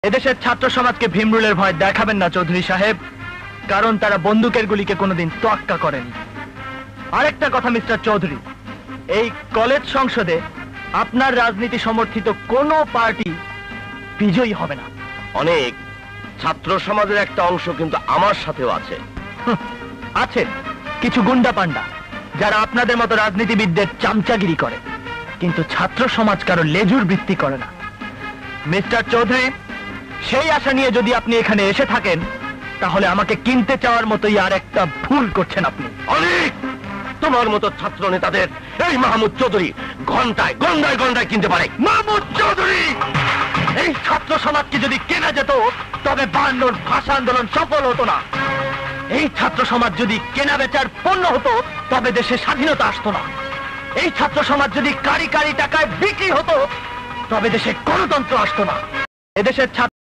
এদেশের ছাত্র সমাজকে ভীমরুলের ভয় দেখাবেন না চৌধুরী সাহেব, কারণ তারা বন্দুকের গুলিকে কোনোদিন তোয়াক্কা করেনি। আরেকটা কথা মিস্টার চৌধুরী, এই কলেজ সংসদে আপনার রাজনীতি সমর্থিত কোনো পার্টি বিজয়ী হবে না। অনেক ছাত্র সমাজের একটা অংশ কিন্তু আমার সাথেও আছে। আছে কিছু গুন্ডা পান্ডা যারা আপনাদের মতো রাজনীতিবিদদের চামচাগিরি করে, কিন্তু ছাত্র সমাজ কারো লেজুর বৃত্তি করে না। মিস্টার চৌধুরী, সেই আশা নিয়ে যদি আপনি এখানে এসে থাকেন, তাহলে আমাকে কিনতে চাওয়ার মতোই আর একটা ভুল করছেন আপনি। অনেক তোমার মতো ছাত্র নেতাদের এই মাহমুদ চৌধুরী ঘন্টায় গন্ডায় গন্ডায় কিনতে পারে। মাহমুদ চৌধুরী, এই ছাত্র সমাজকে যদি কেনা যেত তবে 52 ভাষা আন্দোলন সফল হতো না। এই ছাত্র সমাজ যদি কেনা বেচার পণ্য হতো তবে দেশে স্বাধীনতা আসতো না। এই ছাত্র সমাজ যদি কারি কারি টাকায় বিক্রি হতো তবে দেশে গণতন্ত্র আসতো না। এদেশের ছাত্র